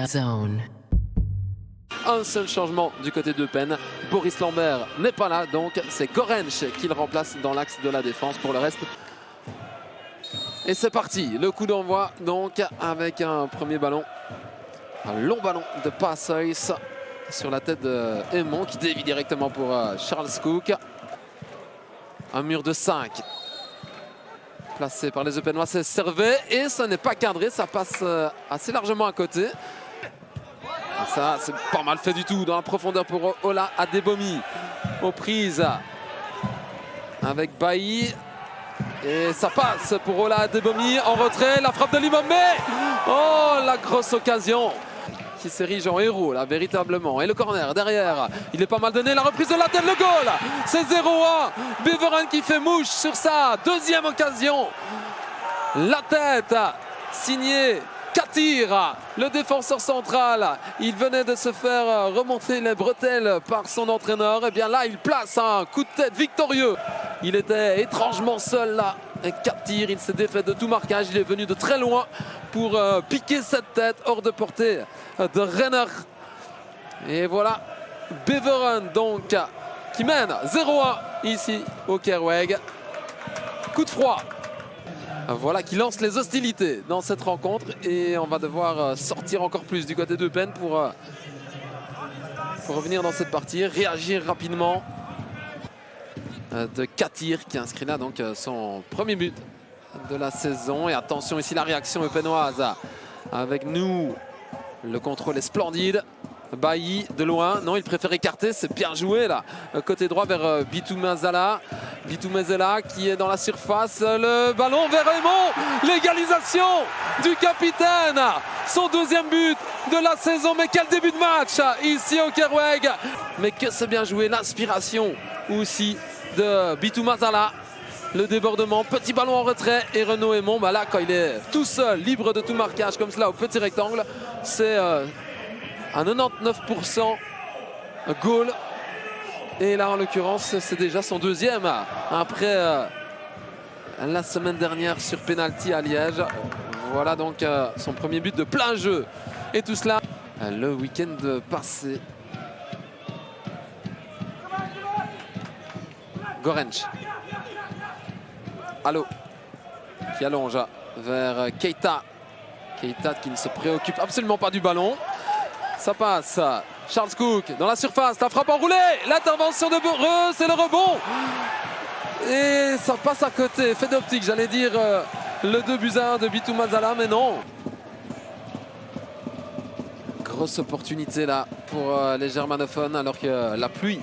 Zone. Un seul changement du côté d'Eupen. Boris Lambert n'est pas là, donc c'est Gorench qui le remplace dans l'axe de la défense. Pour le reste, et c'est parti. Le coup d'envoi donc avec un premier ballon, un long ballon de Passois sur la tête de Aymon qui dévie directement pour Charles Cook. Un mur de 5 placé par les Eupenois, c'est Servet et ce n'est pas cadré, ça passe assez largement à côté. Ça, c'est pas mal fait du tout dans la profondeur pour Ola Adebomi. Aux prises avec Bailly. Et ça passe pour Ola Adebomi en retrait. La frappe de Limombe. Oh, la grosse occasion qui s'érige en héros là, véritablement. Et le corner derrière, il est pas mal donné. La reprise de la tête, le goal. C'est 0-1. Beveren qui fait mouche sur sa deuxième occasion. La tête signée Katir, le défenseur central. Il venait de se faire remonter les bretelles par son entraîneur. Et bien là, il place un coup de tête victorieux. Il était étrangement seul là. Et Katir, il s'est défait de tout marquage. Il est venu de très loin pour piquer cette tête hors de portée de Renner. Et voilà, Beveren donc qui mène 0-1 ici au Kerweg. Coup de froid. Voilà qui lance les hostilités dans cette rencontre et on va devoir sortir encore plus du côté d'Eupen pour revenir dans cette partie, réagir rapidement de Katir qui inscrit là donc son premier but de la saison. Et attention ici la réaction eupenoise avec nous, le contrôle est splendide. Bailly de loin, non, il préfère écarter, c'est bien joué là, côté droit vers Bitou Mazala qui est dans la surface, le ballon vers Aymon, l'égalisation du capitaine, son deuxième but de la saison. Mais quel début de match ici au Kerweg, mais que c'est bien joué, l'inspiration aussi de Bitou Mazala, le débordement, petit ballon en retrait et Renaud Aymon, bah là quand il est tout seul, libre de tout marquage comme cela au petit rectangle, c'est à 99% goal. Et là en l'occurrence c'est déjà son deuxième après la semaine dernière sur penalty à Liège. Voilà donc son premier but de plein jeu. Et tout cela le week-end passé. Gorench. Allo qui allonge vers Keita. Keita qui ne se préoccupe absolument pas du ballon. Ça passe, Charles Cook dans la surface, la frappe enroulée, l'intervention de Beureux, c'est le rebond. Et ça passe à côté, fait d'optique, j'allais dire le 2-1 de Bitou Mazala, mais non. Grosse opportunité là pour les germanophones alors que la pluie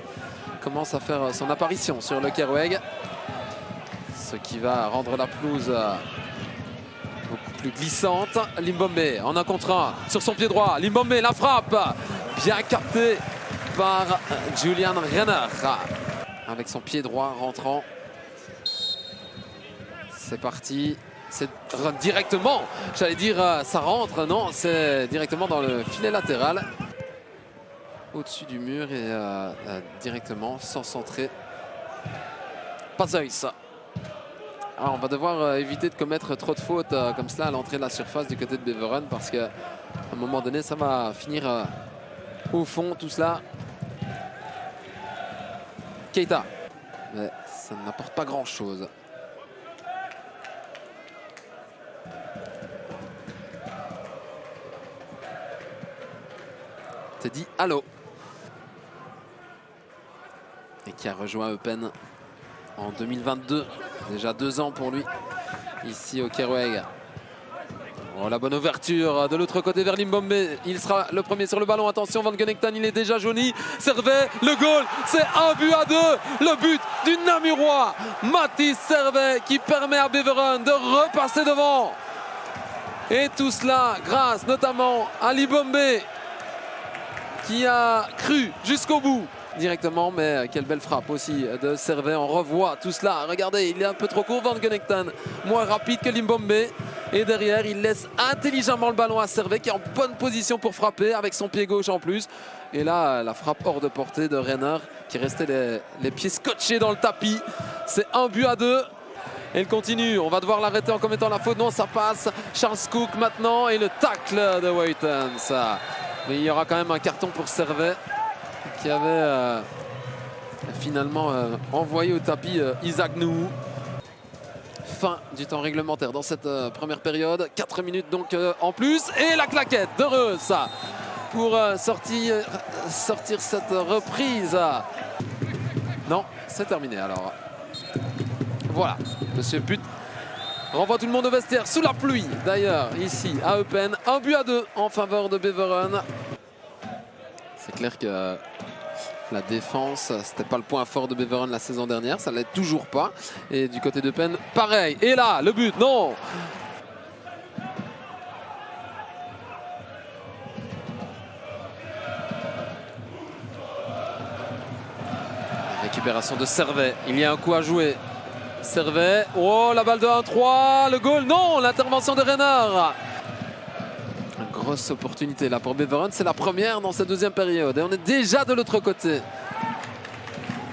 commence à faire son apparition sur le Kerweg. Ce qui va rendre la pelouse beaucoup plus glissante. Limbombe en un contre un sur son pied droit. Limbombe, la frappe bien captée par Julian Renner avec son pied droit rentrant. C'est parti. C'est directement, j'allais dire ça rentre, non, c'est directement dans le filet latéral. Au-dessus du mur et directement sans centrer. Passois. Alors on va devoir éviter de commettre trop de fautes comme cela à l'entrée de la surface du côté de Beveren parce qu'à un moment donné ça va finir au fond tout cela. Keita, mais ça n'apporte pas grand chose. Teddy Allo et qui a rejoint Eupen en 2022, déjà 2 ans pour lui ici au Kerweg. Oh, la bonne ouverture de l'autre côté vers Limbombe, il sera le premier sur le ballon, attention Van Gunektan, il est déjà jauni. Servet, le goal, c'est 1-2, le but du Namurois Mathis Servet qui permet à Beveren de repasser devant. Et tout cela grâce notamment à Limbombe qui a cru jusqu'au bout directement, mais quelle belle frappe aussi de Servet. On revoit tout cela, regardez, il est un peu trop court Van Gunektan, moins rapide que Limbombe, et derrière il laisse intelligemment le ballon à Servet qui est en bonne position pour frapper avec son pied gauche en plus. Et là la frappe hors de portée de Renner qui restait les pieds scotchés dans le tapis. C'est 1-2. Elle continue, on va devoir l'arrêter en commettant la faute. Non, ça passe. Charles Cook maintenant et le tacle de Waitens. Mais il y aura quand même un carton pour Servet qui avait finalement envoyé au tapis Isaac Nouhou. Fin du temps réglementaire dans cette première période. 4 minutes donc en plus. Et la claquette de Reus pour sortir cette reprise. Non, c'est terminé alors. Voilà, Monsieur Put renvoie tout le monde au vestiaire sous la pluie d'ailleurs ici à Eupen. 1-2 en faveur de Beveren. C'est clair que la défense, c'était pas le point fort de Beveren la saison dernière, ça l'est toujours pas. Et du côté d'Eupen, pareil. Et là, le but, non! Récupération de Servet, il y a un coup à jouer. Servet, oh la balle de 1-3, le goal, non, l'intervention de Renard. Une grosse opportunité là pour Beveren, c'est la première dans cette deuxième période et on est déjà de l'autre côté.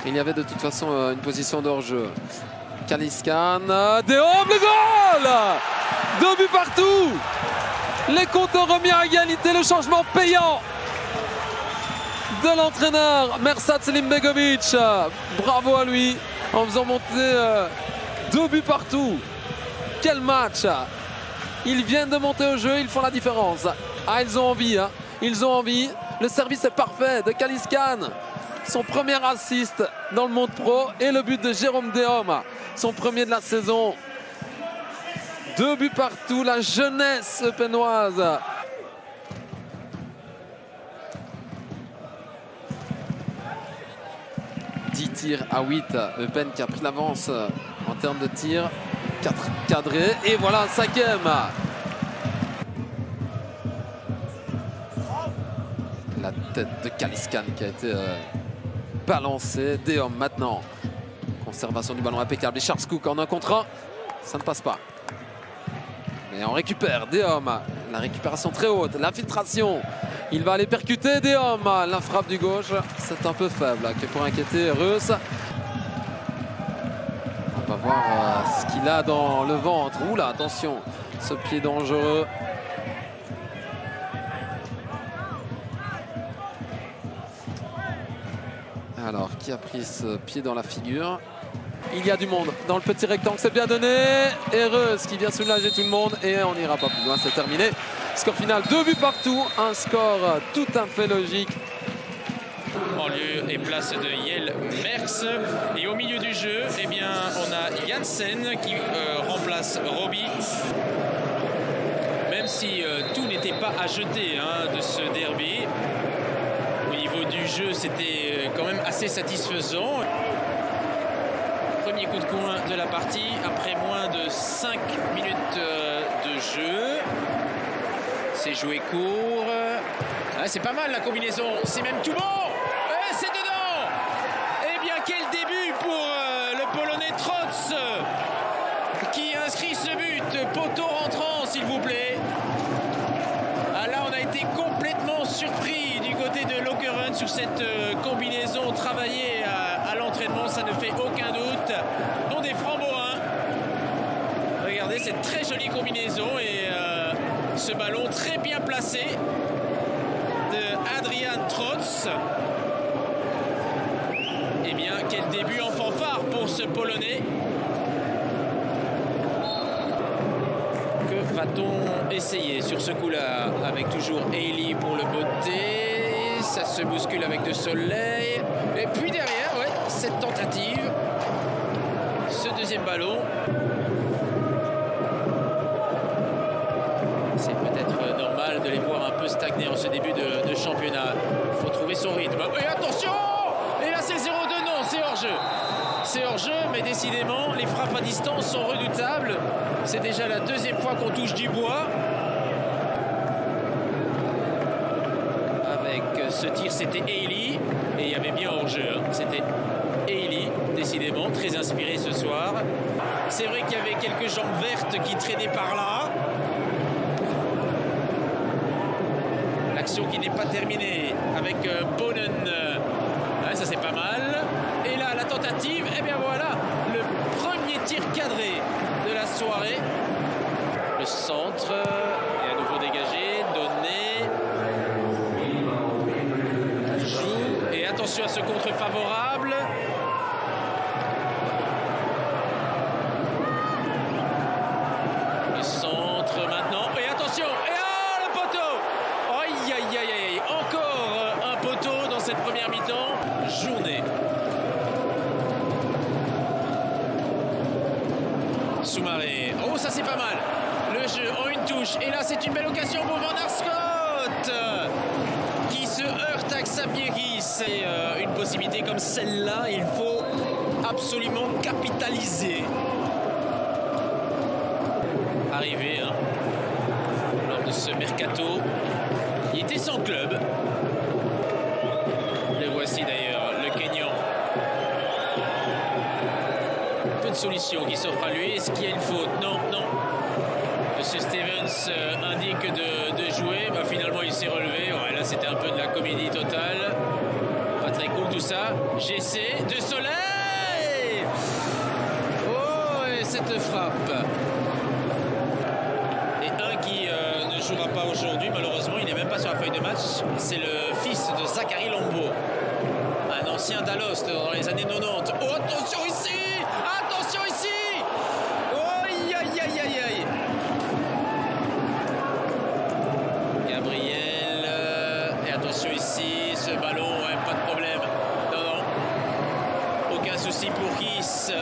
Il y avait de toute façon une position de hors-jeu. Kaliskan, Deom, le goal! 2 buts partout. Les compteurs remis à égalité, le changement payant de l'entraîneur Mersat Selimbegovic. Bravo à lui en faisant monter 2 buts partout. Quel match! Ils viennent de monter au jeu, ils font la différence. Ah, ils ont envie, hein. Ils ont envie. Le service est parfait de Kaliskan. Son premier assist dans le monde pro et le but de Jérôme Deom, son premier de la saison. 2 buts partout, la jeunesse eupenoise. Tirs à 8, Eupen qui a pris l'avance en termes de tirs, 4 cadrés et voilà un 5e. La tête de Kaliskan qui a été balancée. Deom maintenant, conservation du ballon impeccable et Charles Cook en 1 contre 1, ça ne passe pas. Mais on récupère Deom, la récupération très haute, l'infiltration. Il va aller percuter Deom, la frappe du gauche, c'est un peu faible que pour inquiéter Reus. On va voir ce qu'il a dans le ventre. Oula, attention, ce pied dangereux. Alors, qui a pris ce pied dans la figure? Il y a du monde dans le petit rectangle, c'est bien donné. Et Reus qui vient soulager tout le monde et on n'ira pas plus loin, c'est terminé. Score final, 2 buts partout, un score tout à fait logique. En lieu et place de Yel Merckx. Et au milieu du jeu, eh bien, on a Janssen qui remplace Robbie. Même si tout n'était pas à jeter de ce derby. Au niveau du jeu, c'était quand même assez satisfaisant. Premier coup de coin de la partie après moins de 5 minutes de jeu. C'est joué court. Ah, c'est pas mal la combinaison. C'est même tout bon. C'est dedans. Eh bien, quel début pour le Polonais Trotz qui inscrit ce but. Poteau rentrant, s'il vous plaît. Ah, là, on a été complètement surpris du côté de Lokeren sur cette combinaison travaillée à l'entraînement. Ça ne fait aucun doute. Non, des Framboins. Regardez, cette très jolie combinaison et ce ballon très bien placé de Adrian Trotz. Eh bien, quel début en fanfare pour ce Polonais. Que va-t-on essayer sur ce coup-là? Avec toujours Eili pour le botter. Ça se bouscule avec De Soleil. Et puis derrière, ouais, cette tentative. Ce deuxième ballon. C'est peut-être normal de les voir un peu stagner en ce début de championnat. Il faut trouver son rythme. Et attention! Et là, c'est 0-2. Non, c'est hors-jeu. C'est hors-jeu, mais décidément, les frappes à distance sont redoutables. C'est déjà la 2e fois qu'on touche du bois. Avec ce tir, c'était Eili. Et il y avait bien hors-jeu. C'était Eili, décidément, très inspiré ce soir. C'est vrai qu'il y avait quelques jambes vertes qui traînaient par là. L'action qui n'est pas terminée avec Bonen. Ça c'est pas mal. Et là la tentative, et bien voilà, le premier tir cadré de la soirée. Le centre est à nouveau dégagé, donné. Joue et attention à ce contre favorable. Le centre maintenant et attention et le poteau. Aïe aïe aïe aïe, encore un poteau dans cette première mi-temps. Journée. Soumaré. Oh, ça c'est pas mal. Le jeu en une touche. Et là, c'est une belle occasion pour Van der Scott qui se heurte à Xavieris. C'est une possibilité comme celle-là, il faut absolument capitaliser. Arrivé lors de ce mercato. Il était sans club. Le voici d'ailleurs, le Kenyan. Peu de solutions qui s'offrent à lui. Est-ce qu'il y a une faute? Non, non. Monsieur Stevens indique de jouer. Bah, finalement, il s'est relevé. Ouais, là, c'était un peu de la comédie totale. Pas très cool tout ça. GC de Soleil. Oh, et cette frappe. Et un qui ne jouera pas aujourd'hui, malheureusement, il n'est même pas sur la feuille de match. C'est le fils de Zachary Lombo. Un ancien d'Alost dans les années 90. Oh, attention ici! Attention ici! Oh, aïe, aïe, aïe, aïe, aïe! Gabriel. Et attention ici, ce ballon, ouais, pas de problème. Non, non. Aucun souci pour Kiss.